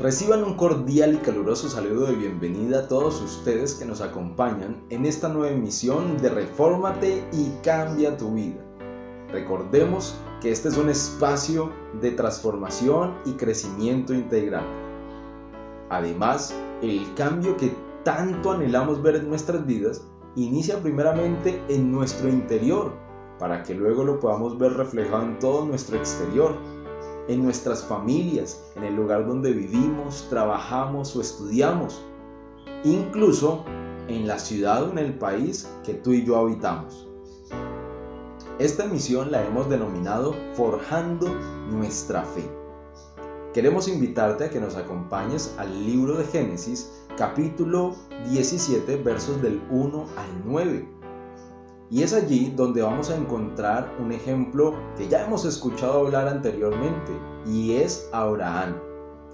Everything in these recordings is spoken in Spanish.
Reciban un cordial y caluroso saludo de bienvenida a todos ustedes que nos acompañan en esta nueva emisión de Refórmate y Cambia tu Vida. Recordemos que este es un espacio de transformación y crecimiento integral. Además, el cambio que tanto anhelamos ver en nuestras vidas inicia primeramente en nuestro interior, para que luego lo podamos ver reflejado en todo nuestro exterior, en nuestras familias, en el lugar donde vivimos, trabajamos o estudiamos, incluso en la ciudad o en el país que tú y yo habitamos. Esta emisión la hemos denominado Forjando nuestra fe. Queremos invitarte a que nos acompañes al libro de Génesis, capítulo 17, versos del 1 al 9. Y es allí donde vamos a encontrar un ejemplo que ya hemos escuchado hablar anteriormente, y es Abraham.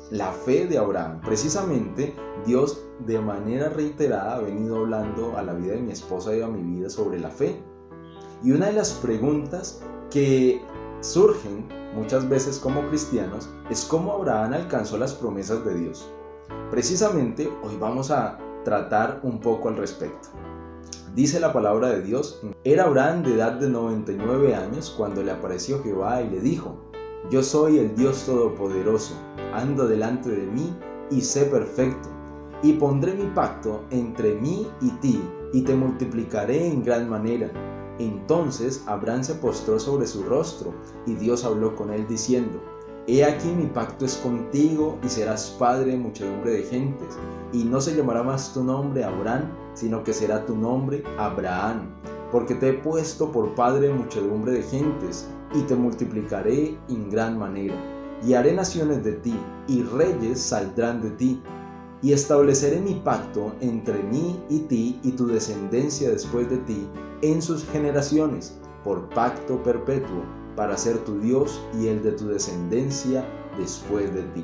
La fe de Abraham. Precisamente Dios de manera reiterada ha venido hablando a la vida de mi esposa y a mi vida sobre la fe. Y una de las preguntas que surgen muchas veces como cristianos es cómo Abraham alcanzó las promesas de Dios. Precisamente hoy vamos a tratar un poco al respecto. Dice la palabra de Dios: era Abraham de edad de 99 años cuando le apareció Jehová y le dijo: yo soy el Dios Todopoderoso, anda delante de mí y sé perfecto, y pondré mi pacto entre mí y ti, y te multiplicaré en gran manera. Entonces Abraham se postró sobre su rostro, y Dios habló con él diciendo: he aquí mi pacto es contigo, y serás padre de muchedumbre de gentes, y no se llamará más tu nombre Abraham, sino que será tu nombre Abraham, porque te he puesto por padre de muchedumbre de gentes, y te multiplicaré en gran manera, y haré naciones de ti, y reyes saldrán de ti, y estableceré mi pacto entre mí y ti y tu descendencia después de ti en sus generaciones, por pacto perpetuo, para ser tu Dios y el de tu descendencia después de ti.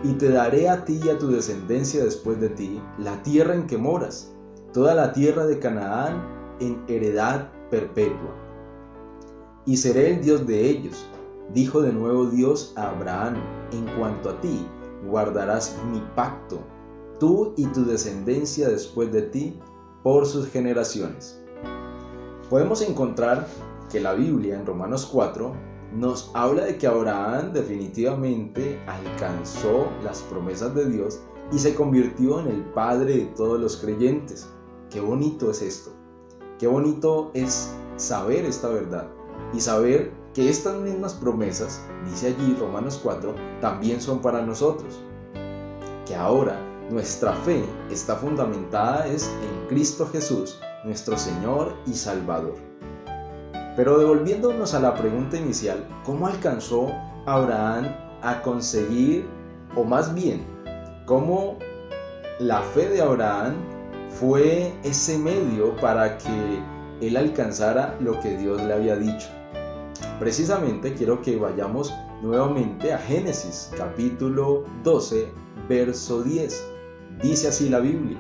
Y te daré a ti y a tu descendencia después de ti la tierra en que moras, toda la tierra de Canaán en heredad perpetua. Y seré el Dios de ellos. Dijo de nuevo Dios a Abraham: en cuanto a ti, guardarás mi pacto, tú y tu descendencia después de ti, por sus generaciones. Podemos encontrar que la Biblia en Romanos 4 nos habla de que Abraham definitivamente alcanzó las promesas de Dios y se convirtió en el padre de todos los creyentes. Qué bonito es esto, qué bonito es saber esta verdad y saber que estas mismas promesas, dice allí Romanos 4, también son para nosotros. Que ahora nuestra fe está fundamentada en Cristo Jesús, nuestro Señor y Salvador. Pero devolviéndonos a la pregunta inicial, ¿cómo alcanzó Abraham a conseguir, o más bien, cómo la fe de Abraham fue ese medio para que él alcanzara lo que Dios le había dicho? Precisamente quiero que vayamos nuevamente a Génesis, capítulo 12, verso 10. Dice así la Biblia: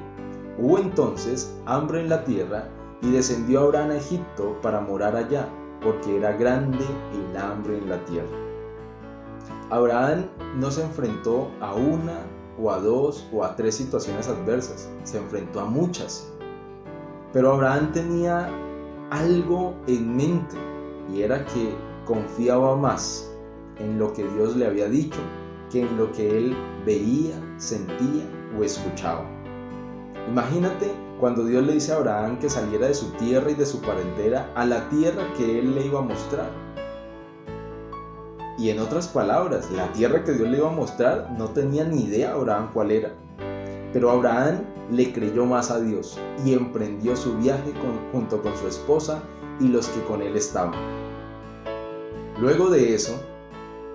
hubo entonces hambre en la tierra, y descendió Abraham a Egipto para morar allá, porque era grande el hambre en la tierra. Abraham no se enfrentó a una o a dos o a tres situaciones adversas, se enfrentó a muchas. Pero Abraham tenía algo en mente, y era que confiaba más en lo que Dios le había dicho que en lo que él veía, sentía o escuchaba. Imagínate cuando Dios le dice a Abraham que saliera de su tierra y de su parentela a la tierra que él le iba a mostrar. Y en otras palabras, la tierra que Dios le iba a mostrar no tenía ni idea Abraham cuál era. Pero Abraham le creyó más a Dios y emprendió su viaje junto con su esposa y los que con él estaban. Luego de eso,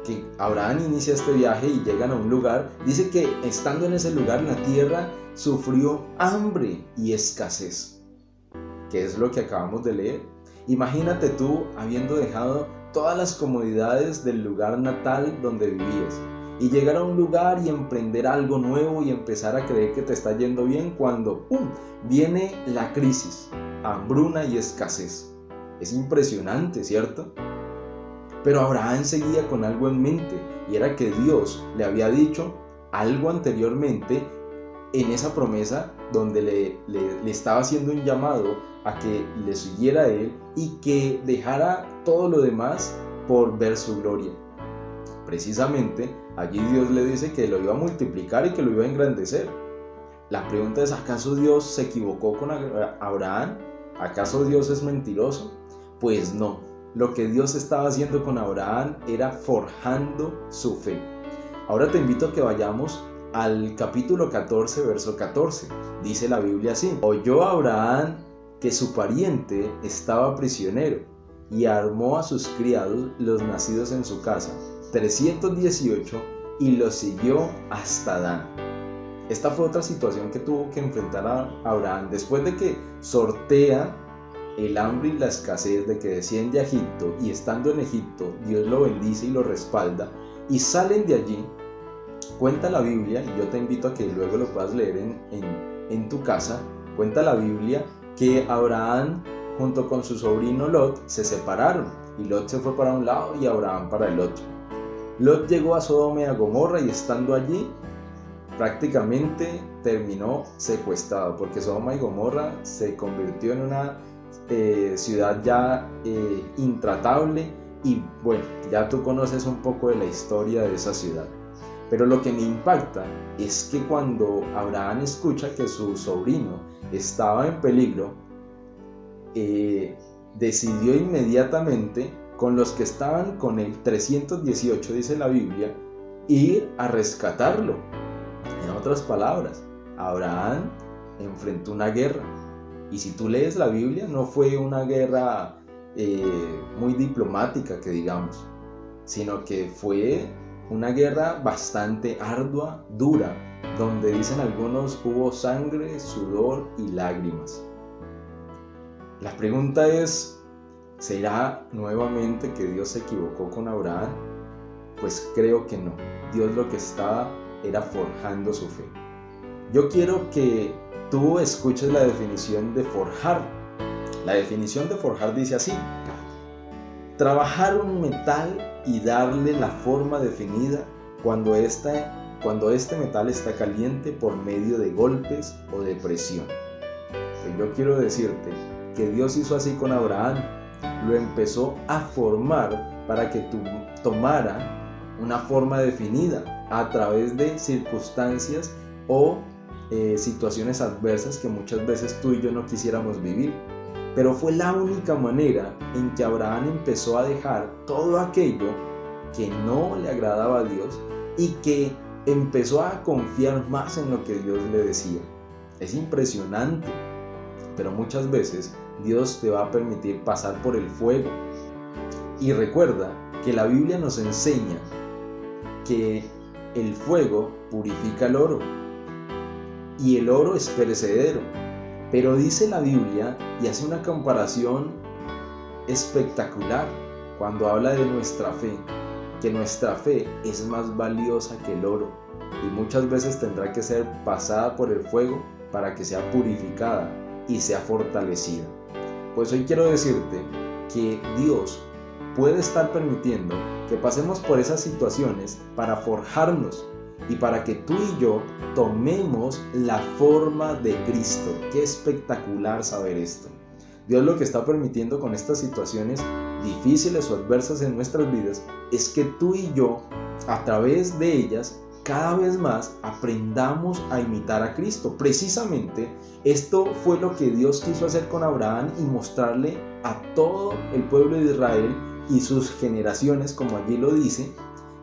que Abraham inicia este viaje y llegan a un lugar, dice que estando en ese lugar la tierra sufrió hambre y escasez, que es lo que acabamos de leer. Imagínate tú habiendo dejado todas las comodidades del lugar natal donde vivías y llegar a un lugar y emprender algo nuevo y empezar a creer que te está yendo bien cuando viene la crisis, hambruna y escasez. Es impresionante, ¿cierto? Pero Abraham seguía con algo en mente, y era que Dios le había dicho: algo anteriormente en esa promesa donde le estaba haciendo un llamado a que le siguiera a él y que dejara todo lo demás por ver su gloria. Precisamente allí Dios le dice que lo iba a multiplicar y que lo iba a engrandecer. La pregunta es, ¿acaso Dios se equivocó con Abraham? ¿Acaso Dios es mentiroso? Pues no. Lo que Dios estaba haciendo con Abraham era forjando su fe. Ahora te invito a que vayamos al capítulo 14, verso 14. Dice la Biblia así: oyó Abraham que su pariente estaba prisionero y armó a sus criados, los nacidos en su casa, 318, y los siguió hasta Dan. Esta fue otra situación que tuvo que enfrentar a Abraham después de que sortea el hambre y la escasez, de que desciende a Egipto, y estando en Egipto Dios lo bendice y lo respalda y salen de allí. Cuenta la Biblia, y yo te invito a que luego lo puedas leer en tu casa. Cuenta la Biblia que Abraham junto con su sobrino Lot se separaron, y Lot se fue para un lado y Abraham para el otro. Lot llegó a Sodoma y a Gomorra, y estando allí prácticamente terminó secuestrado, porque Sodoma y Gomorra se convirtió en una ciudad ya intratable, y bueno, ya tú conoces un poco de la historia de esa ciudad. Pero lo que me impacta es que cuando Abraham escucha que su sobrino estaba en peligro, decidió inmediatamente, con los que estaban con él, 318 dice la Biblia, ir a rescatarlo. En otras palabras, Abraham enfrentó una guerra. Y si tú lees la Biblia, no fue una guerra muy diplomática, que digamos, sino que fue una guerra bastante ardua, dura, donde dicen algunos hubo sangre, sudor y lágrimas. La pregunta es, ¿será nuevamente que Dios se equivocó con Abraham? Pues creo que no. Dios lo que estaba era forjando su fe. Yo quiero que tú escuches la definición de forjar. La definición de forjar dice así: trabajar un metal y darle la forma definida cuando este metal está caliente por medio de golpes o de presión. Pues yo quiero decirte que Dios hizo así con Abraham. Lo empezó a formar para que tomara una forma definida a través de circunstancias o situaciones adversas que muchas veces tú y yo no quisiéramos vivir. Pero fue la única manera en que Abraham empezó a dejar todo aquello que no le agradaba a Dios y que empezó a confiar más en lo que Dios le decía. Es impresionante, pero muchas veces Dios te va a permitir pasar por el fuego. Y recuerda que la Biblia nos enseña que el fuego purifica el oro y el oro es perecedero. Pero dice la Biblia, y hace una comparación espectacular cuando habla de nuestra fe, que nuestra fe es más valiosa que el oro y muchas veces tendrá que ser pasada por el fuego para que sea purificada y sea fortalecida. Pues hoy quiero decirte que Dios puede estar permitiendo que pasemos por esas situaciones para forjarnos y para que tú y yo tomemos la forma de Cristo. Qué espectacular saber esto. Dios lo que está permitiendo con estas situaciones difíciles o adversas en nuestras vidas es que tú y yo, a través de ellas, cada vez más aprendamos a imitar a Cristo. Precisamente esto fue lo que Dios quiso hacer con Abraham y mostrarle a todo el pueblo de Israel y sus generaciones, como allí lo dice,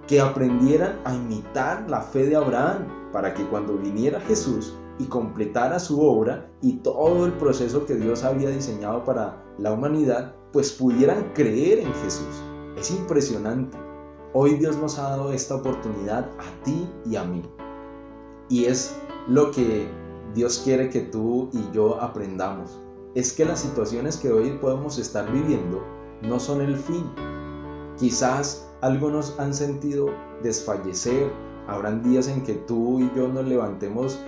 que aprendieran a imitar la fe de Abraham, para que cuando viniera Jesús y completara su obra y todo el proceso que Dios había diseñado para la humanidad, pues pudieran creer en Jesús. Es impresionante. Hoy Dios nos ha dado esta oportunidad a ti y a mí. Y es lo que Dios quiere que tú y yo aprendamos. Es que las situaciones que hoy podemos estar viviendo no son el fin. Quizás algunos han sentido desfallecer. Habrán días en que tú y yo nos levantemos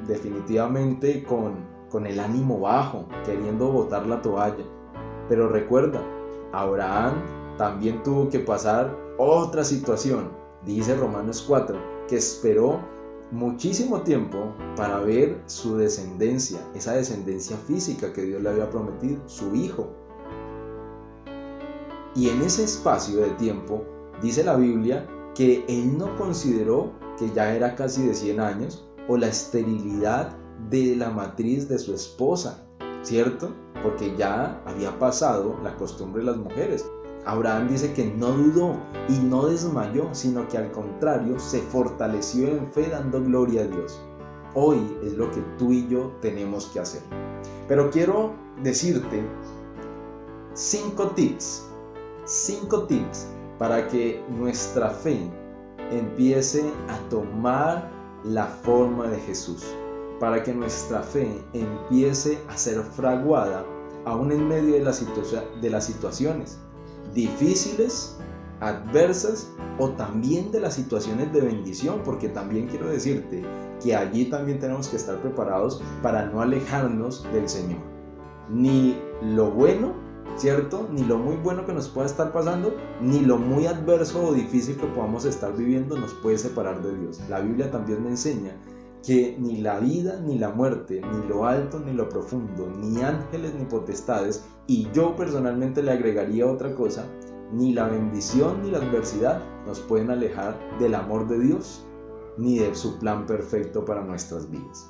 definitivamente con el ánimo bajo, queriendo botar la toalla. Pero recuerda, Abraham también tuvo que pasar otra situación. Dice Romanos 4 que esperó muchísimo tiempo para ver su descendencia, esa descendencia física que Dios le había prometido, su hijo. Y en ese espacio de tiempo, dice la Biblia que él no consideró que ya era casi de 100 años o la esterilidad de la matriz de su esposa, ¿cierto? Porque ya había pasado la costumbre de las mujeres. Abraham dice que no dudó y no desmayó, sino que al contrario se fortaleció en fe dando gloria a Dios. Hoy es lo que tú y yo tenemos que hacer. Pero quiero decirte 5 tips para que nuestra fe empiece a tomar la forma de Jesús, para que nuestra fe empiece a ser fraguada aún en medio de las situaciones difíciles, adversas o también de las situaciones de bendición, porque también quiero decirte que allí también tenemos que estar preparados para no alejarnos del Señor. Ni lo bueno, ¿cierto? Ni lo muy bueno que nos pueda estar pasando, ni lo muy adverso o difícil que podamos estar viviendo nos puede separar de Dios. La Biblia también me enseña que ni la vida ni la muerte, ni lo alto ni lo profundo, ni ángeles ni potestades, y yo personalmente le agregaría otra cosa, ni la bendición ni la adversidad nos pueden alejar del amor de Dios, ni de su plan perfecto para nuestras vidas.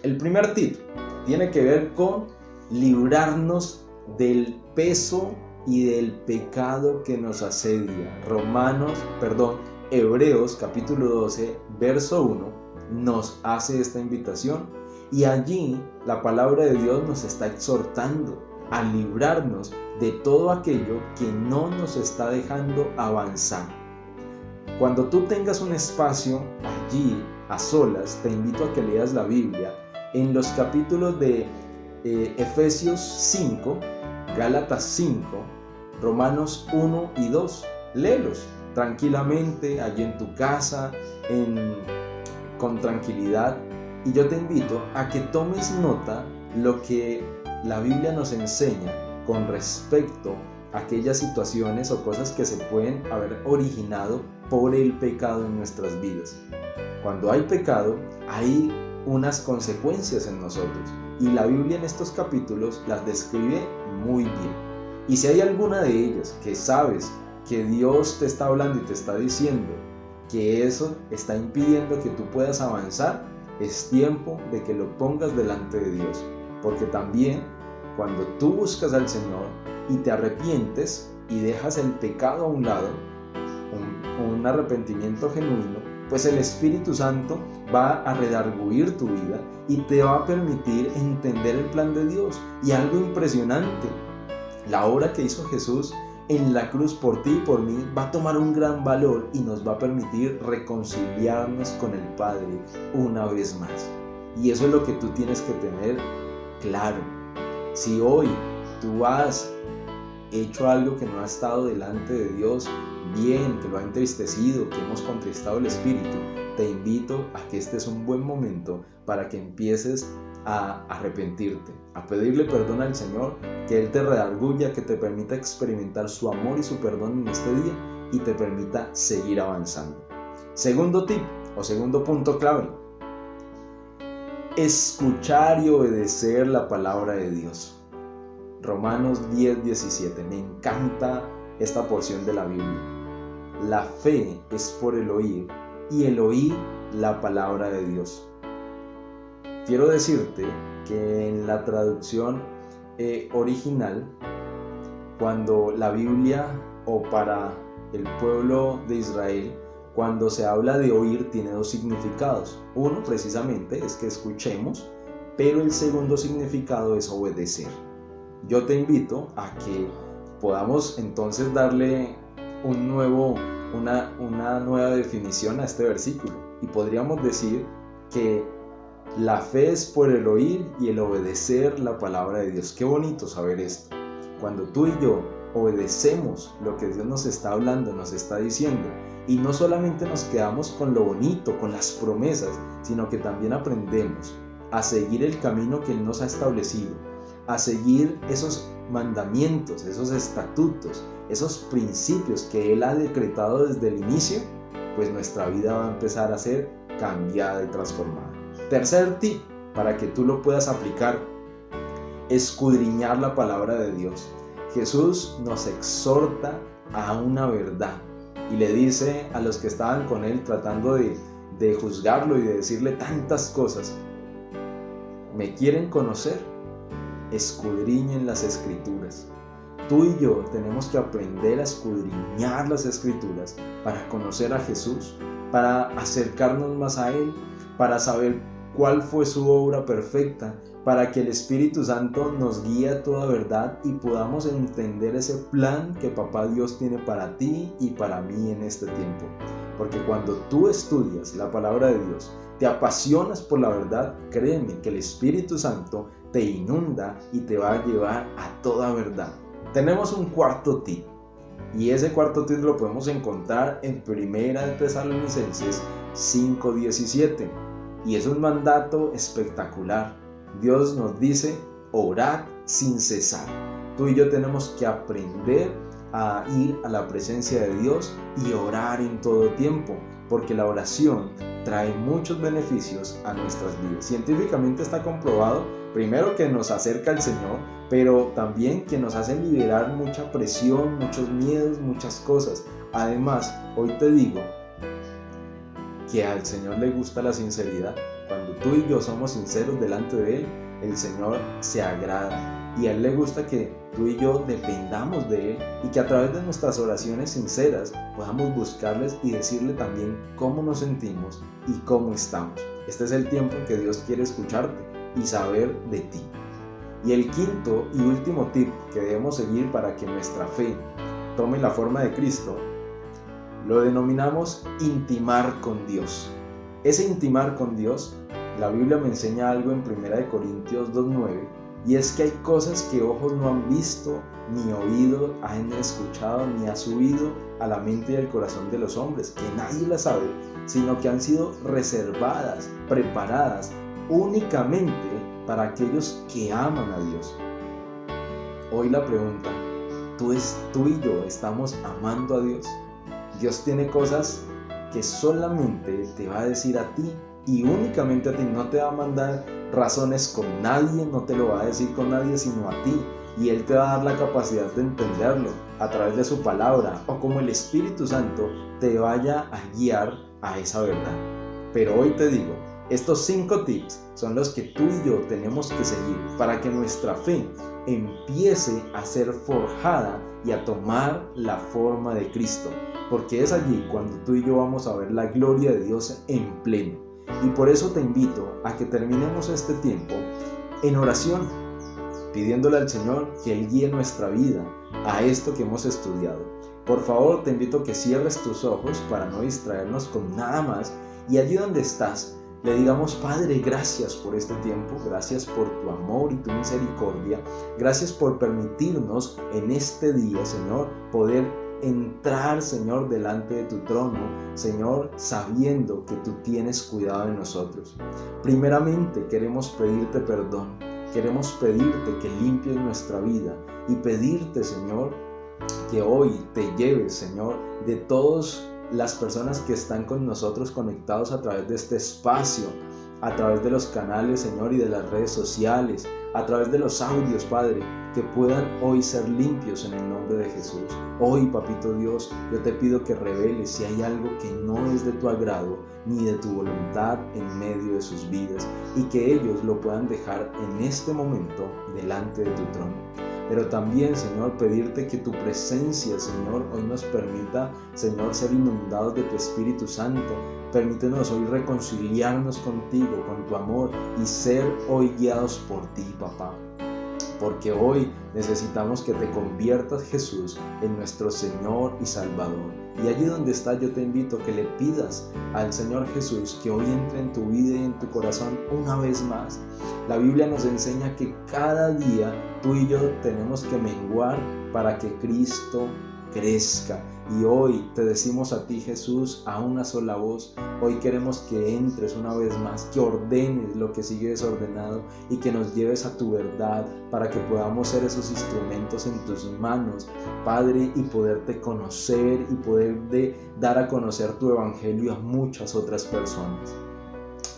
El primer tip tiene que ver con librarnos del peso y del pecado que nos asedia. Hebreos capítulo 12, verso 1 nos hace esta invitación, y allí la palabra de Dios nos está exhortando a librarnos de todo aquello que no nos está dejando avanzar. Cuando tú tengas un espacio allí a solas, te invito a que leas la Biblia en los capítulos de Efesios 5, Gálatas 5, Romanos 1 y 2. Léelos tranquilamente allí en tu casa, con tranquilidad, y yo te invito a que tomes nota lo que la Biblia nos enseña con respecto a aquellas situaciones o cosas que se pueden haber originado por el pecado en nuestras vidas. Cuando hay pecado, hay unas consecuencias en nosotros, y la Biblia en estos capítulos las describe muy bien. Y si hay alguna de ellas que sabes que Dios te está hablando y te está diciendo que eso está impidiendo que tú puedas avanzar, es tiempo de que lo pongas delante de Dios. Porque también cuando tú buscas al Señor y te arrepientes y dejas el pecado a un lado, un arrepentimiento genuino, pues el Espíritu Santo va a redarguir tu vida y te va a permitir entender el plan de Dios. Y algo impresionante, la obra que hizo Jesús en la cruz por ti y por mí va a tomar un gran valor y nos va a permitir reconciliarnos con el Padre una vez más. Y eso es lo que tú tienes que tener claro. Si hoy tú has hecho algo que no ha estado delante de Dios bien, que lo ha entristecido, que hemos contristado el Espíritu, te invito a que este es un buen momento para que empieces a arrepentirte, a pedirle perdón al Señor, que Él te redarguya, que te permita experimentar su amor y su perdón en este día y te permita seguir avanzando. Segundo tip o segundo punto clave: escuchar y obedecer la palabra de Dios. Romanos 10:17. Me encanta esta porción de la Biblia. La fe es por el oír, y el oír la palabra de Dios. Quiero decirte que en la traducción original, cuando la Biblia, o para el pueblo de Israel, cuando se habla de oír, tiene dos significados. Uno precisamente es que escuchemos, pero el segundo significado es obedecer. Yo te invito a que podamos entonces darle una nueva definición a este versículo, y podríamos decir que la fe es por el oír y el obedecer la palabra de Dios. Qué bonito saber esto. Cuando tú y yo obedecemos lo que Dios nos está hablando, nos está diciendo, y no solamente nos quedamos con lo bonito, con las promesas, sino que también aprendemos a seguir el camino que Él nos ha establecido, a seguir esos mandamientos, esos estatutos, esos principios que Él ha decretado desde el inicio, pues nuestra vida va a empezar a ser cambiada y transformada. Tercer tip, para que tú lo puedas aplicar: escudriñar la palabra de Dios. Jesús nos exhorta a una verdad y le dice a los que estaban con él tratando de juzgarlo y de decirle tantas cosas: ¿me quieren conocer? Escudriñen las Escrituras. Tú y yo tenemos que aprender a escudriñar las Escrituras para conocer a Jesús, para acercarnos más a Él, para saber cuál fue su obra perfecta, para que el Espíritu Santo nos guíe a toda verdad y podamos entender ese plan que Papá Dios tiene para ti y para mí en este tiempo. Porque cuando tú estudias la palabra de Dios, te apasionas por la verdad, créeme que el Espíritu Santo te inunda y te va a llevar a toda verdad. Tenemos un cuarto tip, y ese cuarto tip lo podemos encontrar en 1 Tesalonicenses 5:17, y es un mandato espectacular. Dios nos dice: orad sin cesar. Tú y yo tenemos que aprender a ir a la presencia de Dios y orar en todo tiempo, porque la oración trae muchos beneficios a nuestras vidas. Científicamente está comprobado, primero, que nos acerca al Señor, pero también que nos hace liberar mucha presión, muchos miedos, muchas cosas. Además, hoy te digo que al Señor le gusta la sinceridad. Cuando tú y yo somos sinceros delante de Él, el Señor se agrada, y a Él le gusta que tú y yo dependamos de Él, y que a través de nuestras oraciones sinceras podamos buscarles y decirle también cómo nos sentimos y cómo estamos. Este es el tiempo en que Dios quiere escucharte y saber de ti. Y el quinto y último tip que debemos seguir para que nuestra fe tome la forma de Cristo lo denominamos intimar con Dios. Ese intimar con Dios, la Biblia me enseña algo en 1 Corintios 2:9, y es que hay cosas que ojos no han visto, ni oído han escuchado, ni ha subido a la mente y al corazón de los hombres, que nadie las sabe, sino que han sido reservadas, preparadas únicamente para aquellos que aman a Dios. Hoy la pregunta: ¿tú y yo estamos amando a Dios? Dios tiene cosas que solamente te va a decir a ti y únicamente a ti. No te va a mandar razones con nadie, no te lo va a decir con nadie sino a ti, y Él te va a dar la capacidad de entenderlo a través de su palabra, o como el Espíritu Santo te vaya a guiar a esa verdad. Pero hoy te digo, estos 5 tips son los que tú y yo tenemos que seguir para que nuestra fe empiece a ser forjada y a tomar la forma de Cristo, porque es allí cuando tú y yo vamos a ver la gloria de Dios en pleno. Y por eso te invito a que terminemos este tiempo en oración, pidiéndole al Señor que Él guíe nuestra vida a esto que hemos estudiado. Por favor, te invito a que cierres tus ojos para no distraernos con nada más, y allí donde estás, le digamos: Padre, gracias por este tiempo, gracias por tu amor y tu misericordia, gracias por permitirnos en este día, Señor, poder entrar, Señor, delante de tu trono, Señor, sabiendo que tú tienes cuidado de nosotros. Primeramente queremos pedirte perdón, queremos pedirte que limpies nuestra vida y pedirte, Señor, que hoy te lleves, Señor, de todas las personas que están con nosotros conectados a través de este espacio, a través de los canales, Señor, y de las redes sociales, a través de los audios, Padre, que puedan hoy ser limpios en el nombre de Jesús. Hoy, Papito Dios, yo te pido que reveles si hay algo que no es de tu agrado ni de tu voluntad en medio de sus vidas, y que ellos lo puedan dejar en este momento delante de tu trono. Pero también, Señor, pedirte que tu presencia, Señor, hoy nos permita, Señor, ser inundados de tu Espíritu Santo. Permítenos hoy reconciliarnos contigo, con tu amor, y ser hoy guiados por ti, Papá. Porque hoy necesitamos que te conviertas, Jesús, en nuestro Señor y Salvador. Y allí donde estás, yo te invito a que le pidas al Señor Jesús que hoy entre en tu vida y en tu corazón una vez más. La Biblia nos enseña que cada día tú y yo tenemos que menguar para que Cristo crezca. Y hoy te decimos a ti, Jesús, a una sola voz, hoy queremos que entres una vez más, que ordenes lo que sigue desordenado y que nos lleves a tu verdad para que podamos ser esos instrumentos en tus manos, Padre, y poderte conocer y poder dar a conocer tu evangelio a muchas otras personas.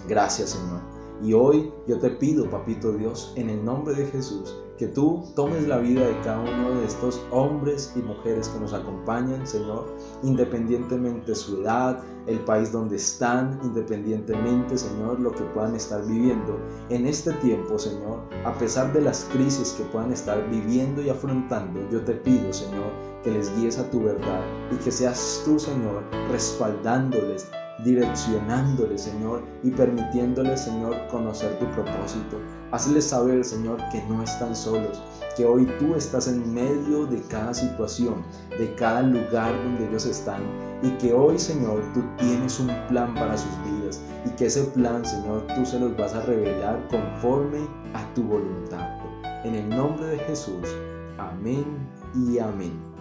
Gracias, Señor. Y hoy yo te pido, Papito Dios, en el nombre de Jesús, que tú tomes la vida de cada uno de estos hombres y mujeres que nos acompañan, Señor, independientemente de su edad, el país donde están, independientemente, Señor, lo que puedan estar viviendo en este tiempo, Señor, a pesar de las crisis que puedan estar viviendo y afrontando. Yo te pido, Señor, que les guíes a tu verdad y que seas tú, Señor, respaldándoles, direccionándoles, Señor, y permitiéndoles, Señor, conocer tu propósito. Hazles saber, Señor, que no están solos, que hoy tú estás en medio de cada situación, de cada lugar donde ellos están, y que hoy, Señor, tú tienes un plan para sus vidas, y que ese plan, Señor, tú se los vas a revelar conforme a tu voluntad. En el nombre de Jesús, amén y amén.